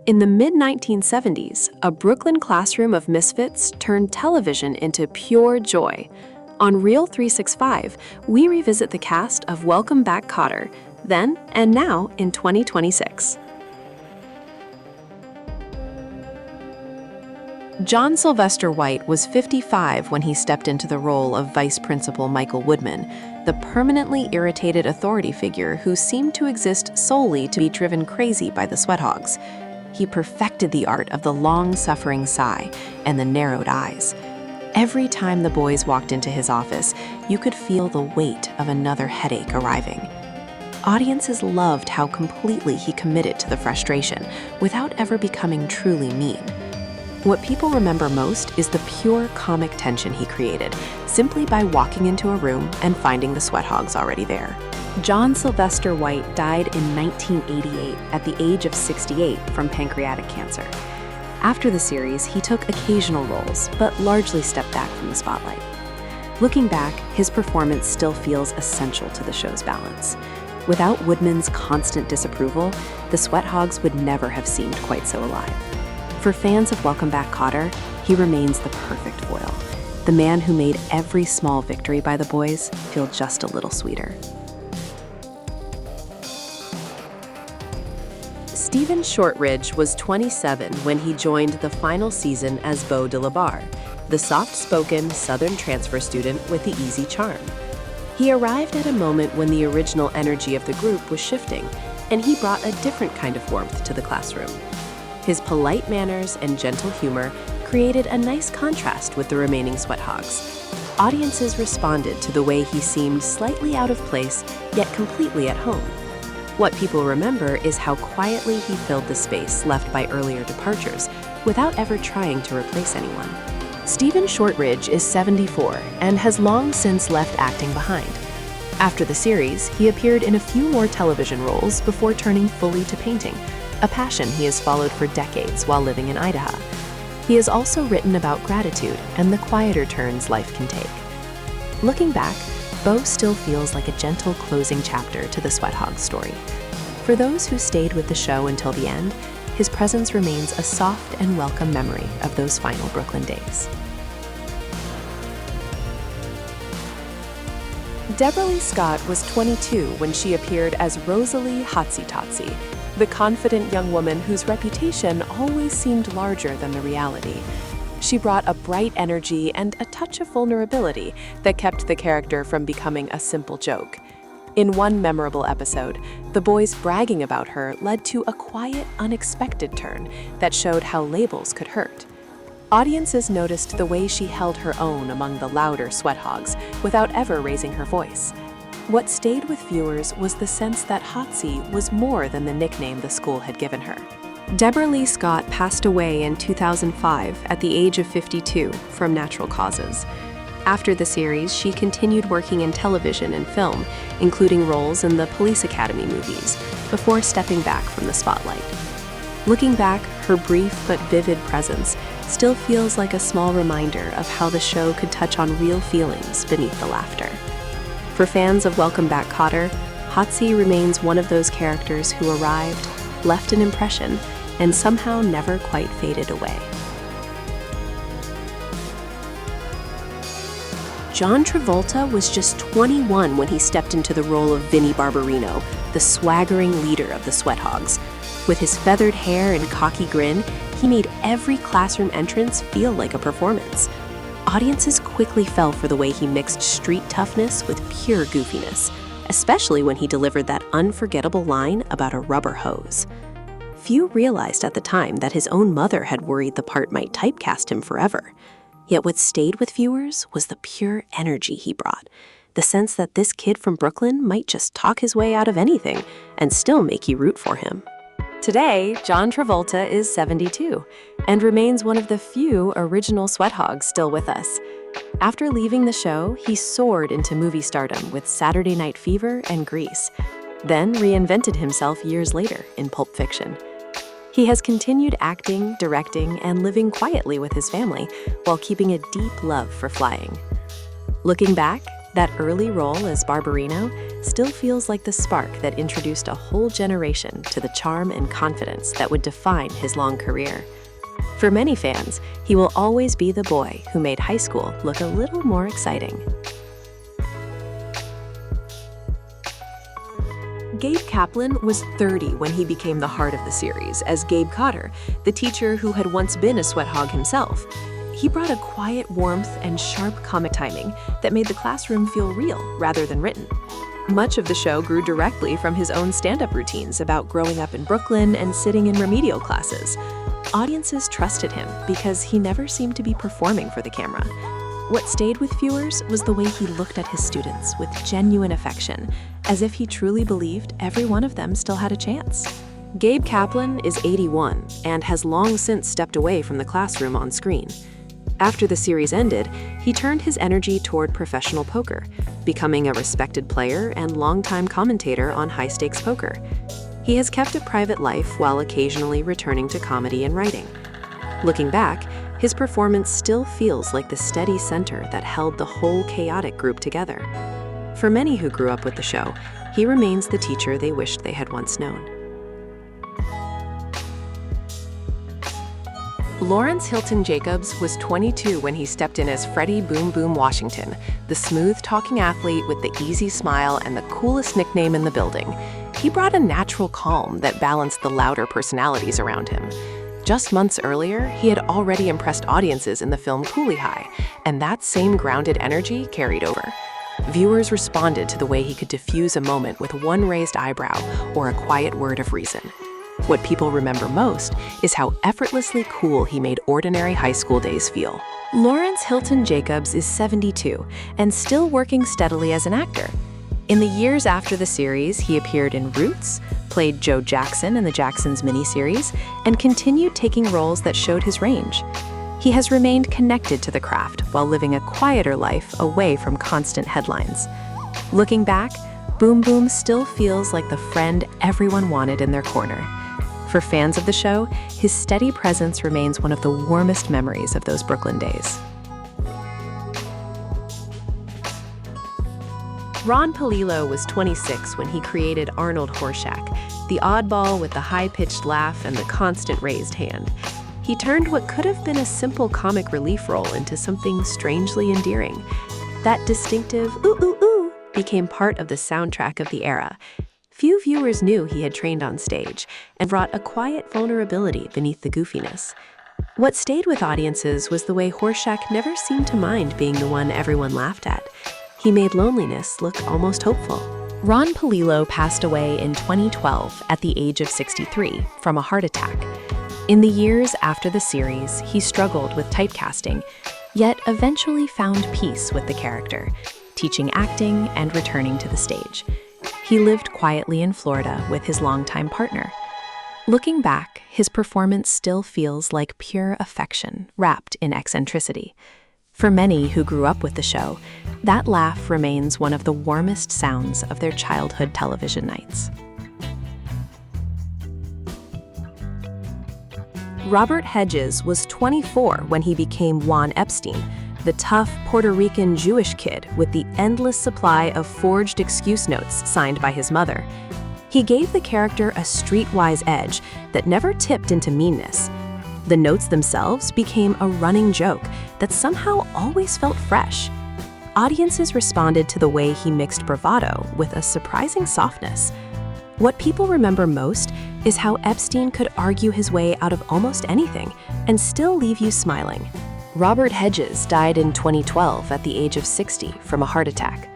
In the mid-1970s, a Brooklyn classroom of misfits turned television into pure joy. On Reel 365, we revisit the cast of Welcome Back, Kotter, then and now in 2026. John Sylvester White was 55 when he stepped into the role of Vice Principal Michael Woodman, the permanently irritated authority figure who seemed to exist solely to be driven crazy by the Sweathogs. He perfected the art of the long-suffering sigh and the narrowed eyes. Every time the boys walked into his office, you could feel the weight of another headache arriving. Audiences loved how completely he committed to the frustration without ever becoming truly mean. What people remember most is the pure comic tension he created, simply by walking into a room and finding the Sweathogs already there. John Sylvester White died in 1988 at the age of 68 from pancreatic cancer. After the series, he took occasional roles, but largely stepped back from the spotlight. Looking back, his performance still feels essential to the show's balance. Without Woodman's constant disapproval, the Sweathogs would never have seemed quite so alive. For fans of Welcome Back, Kotter, he remains the perfect foil, the man who made every small victory by the boys feel just a little sweeter. Stephen Shortridge was 27 when he joined the final season as Beau de la Barre, the soft-spoken Southern transfer student with the easy charm. He arrived at a moment when the original energy of the group was shifting, and he brought a different kind of warmth to the classroom. His polite manners and gentle humor created a nice contrast with the remaining Sweathogs. Audiences responded to the way he seemed slightly out of place, yet completely at home. What people remember is how quietly he filled the space left by earlier departures, without ever trying to replace anyone. Stephen Shortridge is 74 and has long since left acting behind. After the series, he appeared in a few more television roles before turning fully to painting, a passion he has followed for decades while living in Idaho. He has also written about gratitude and the quieter turns life can take. Looking back, Beau still feels like a gentle closing chapter to the Sweathogs story. For those who stayed with the show until the end, his presence remains a soft and welcome memory of those final Brooklyn days. Deborra Scott was 22 when she appeared as Rosalie Hotsy Totsy, the confident young woman whose reputation always seemed larger than the reality. She brought a bright energy and a touch of vulnerability that kept the character from becoming a simple joke. In one memorable episode, the boys bragging about her led to a quiet, unexpected turn that showed how labels could hurt. Audiences noticed the way she held her own among the louder Sweathogs without ever raising her voice. What stayed with viewers was the sense that Hotsy was more than the nickname the school had given her. Deborra Scott passed away in 2005 at the age of 52 from natural causes. After the series, she continued working in television and film, including roles in the Police Academy movies, before stepping back from the spotlight. Looking back, her brief but vivid presence still feels like a small reminder of how the show could touch on real feelings beneath the laughter. For fans of Welcome Back, Kotter, Hotsy remains one of those characters who arrived, left an impression, and somehow never quite faded away. John Travolta was just 21 when he stepped into the role of Vinnie Barbarino, the swaggering leader of the Sweathogs. With his feathered hair and cocky grin, he made every classroom entrance feel like a performance. Audiences quickly fell for the way he mixed street toughness with pure goofiness, especially when he delivered that unforgettable line about a rubber hose. Few realized at the time that his own mother had worried the part might typecast him forever. Yet what stayed with viewers was the pure energy he brought, the sense that this kid from Brooklyn might just talk his way out of anything and still make you root for him. Today, John Travolta is 72 and remains one of the few original Sweathogs still with us. After leaving the show, he soared into movie stardom with Saturday Night Fever and Grease, then reinvented himself years later in Pulp Fiction. He has continued acting, directing, and living quietly with his family while keeping a deep love for flying. Looking back, That early role as Barbarino still feels like the spark that introduced a whole generation to the charm and confidence that would define his long career. For many fans, he will always be the boy who made high school look a little more exciting. Gabe Kaplan was 30 when he became the heart of the series as Gabe Kotter, the teacher who had once been a Sweathog himself. He brought a quiet warmth and sharp comic timing that made the classroom feel real rather than written. Much of the show grew directly from his own stand-up routines about growing up in Brooklyn and sitting in remedial classes. Audiences trusted him because he never seemed to be performing for the camera. What stayed with viewers was the way he looked at his students with genuine affection, as if he truly believed every one of them still had a chance. Gabe Kaplan is 81 and has long since stepped away from the classroom on screen. After the series ended, he turned his energy toward professional poker, becoming a respected player and longtime commentator on high-stakes poker. He has kept a private life while occasionally returning to comedy and writing. Looking back, his performance still feels like the steady center that held the whole chaotic group together. For many who grew up with the show, he remains the teacher they wished they had once known. Lawrence Hilton-Jacobs was 22 when he stepped in as Freddie Boom Boom Washington, the smooth-talking athlete with the easy smile and the coolest nickname in the building. He brought a natural calm that balanced the louder personalities around him. Just months earlier, he had already impressed audiences in the film Coolie High, and that same grounded energy carried over. Viewers responded to the way he could diffuse a moment with one raised eyebrow or a quiet word of reason. What people remember most is how effortlessly cool he made ordinary high school days feel. Lawrence Hilton-Jacobs is 72 and still working steadily as an actor. In the years after the series, he appeared in Roots, played Joe Jackson in the Jacksons miniseries, and continued taking roles that showed his range. He has remained connected to the craft while living a quieter life away from constant headlines. Looking back, Boom Boom still feels like the friend everyone wanted in their corner. For fans of the show, his steady presence remains one of the warmest memories of those Brooklyn days. Ron Palillo was 26 when he created Arnold Horshack, the oddball with the high-pitched laugh and the constant raised hand. He turned what could have been a simple comic relief role into something strangely endearing. That distinctive ooh ooh ooh became part of the soundtrack of the era. Few viewers knew he had trained on stage and brought a quiet vulnerability beneath the goofiness. What stayed with audiences was the way Horshack never seemed to mind being the one everyone laughed at. He made loneliness look almost hopeful. Ron Palillo passed away in 2012 at the age of 63 from a heart attack. In the years after the series, he struggled with typecasting, yet eventually found peace with the character, teaching acting and returning to the stage. He lived quietly in Florida with his longtime partner. Looking back, his performance still feels like pure affection wrapped in eccentricity. For many who grew up with the show, that laugh remains one of the warmest sounds of their childhood television nights. Robert Hegyes was 24 when he became Juan Epstein, the tough Puerto Rican Jewish kid with the endless supply of forged excuse notes signed by his mother. He gave the character a streetwise edge that never tipped into meanness. The notes themselves became a running joke that somehow always felt fresh. Audiences responded to the way he mixed bravado with a surprising softness. What people remember most is how Epstein could argue his way out of almost anything and still leave you smiling. Robert Hegyes died in 2012 at the age of 60 from a heart attack.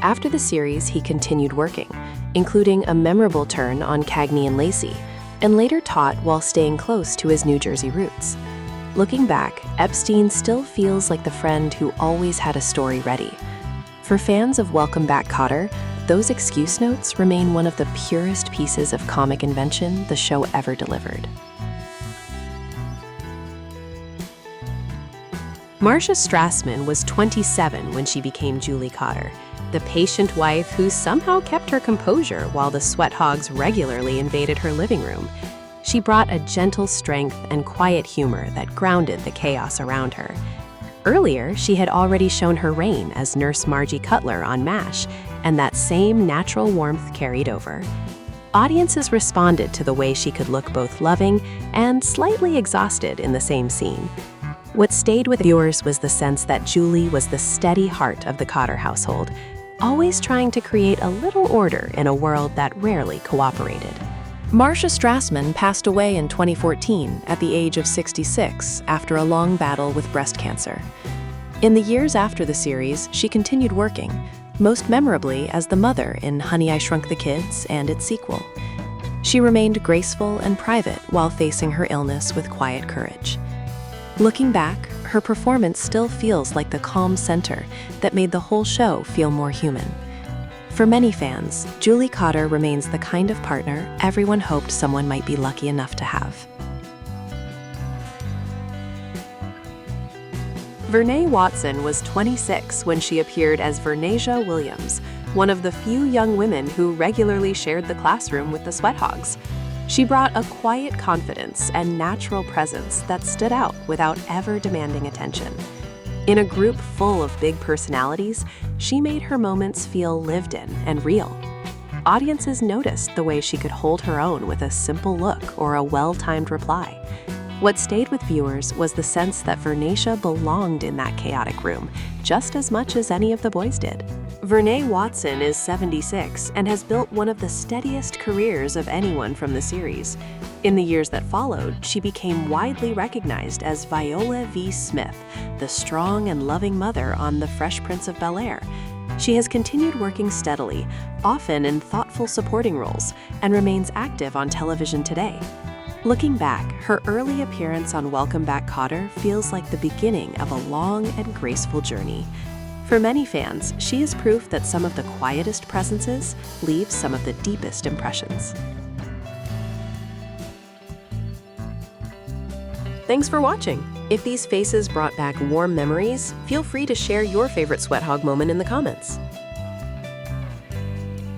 After the series, he continued working, including a memorable turn on Cagney and Lacey, and later taught while staying close to his New Jersey roots. Looking back, Epstein still feels like the friend who always had a story ready. For fans of Welcome Back, Kotter, those excuse notes remain one of the purest pieces of comic invention the show ever delivered. Marcia Strassman was 27 when she became Julie Kotter, the patient wife who somehow kept her composure while the Sweathogs regularly invaded her living room. She brought a gentle strength and quiet humor that grounded the chaos around her. Earlier, she had already shown her reign as Nurse Margie Cutler on MASH, and that same natural warmth carried over. Audiences responded to the way she could look both loving and slightly exhausted in the same scene. What stayed with viewers was the sense that Julie was the steady heart of the Kotter household, always trying to create a little order in a world that rarely cooperated. Marcia Strassman passed away in 2014 at the age of 66 after a long battle with breast cancer. In the years after the series, she continued working, most memorably as the mother in Honey, I Shrunk the Kids and its sequel. She remained graceful and private while facing her illness with quiet courage. Looking back, her performance still feels like the calm center that made the whole show feel more human. For many fans, Julie Kotter remains the kind of partner everyone hoped someone might be lucky enough to have. Vernee Watson was 26 when she appeared as Vernee Williams, one of the few young women who regularly shared the classroom with the Sweathogs. She brought a quiet confidence and natural presence that stood out without ever demanding attention. In a group full of big personalities, she made her moments feel lived in and real. Audiences noticed the way she could hold her own with a simple look or a well-timed reply. What stayed with viewers was the sense that Vernee belonged in that chaotic room just as much as any of the boys did. Vernee Watson is 76 and has built one of the steadiest careers of anyone from the series. In the years that followed, she became widely recognized as Viola V. Smith, the strong and loving mother on The Fresh Prince of Bel-Air. She has continued working steadily, often in thoughtful supporting roles, and remains active on television today. Looking back, her early appearance on Welcome Back, Kotter feels like the beginning of a long and graceful journey. For many fans, she is proof that some of the quietest presences leave some of the deepest impressions. Thanks for watching. If these faces brought back warm memories, feel free to share your favorite Sweathog moment in the comments.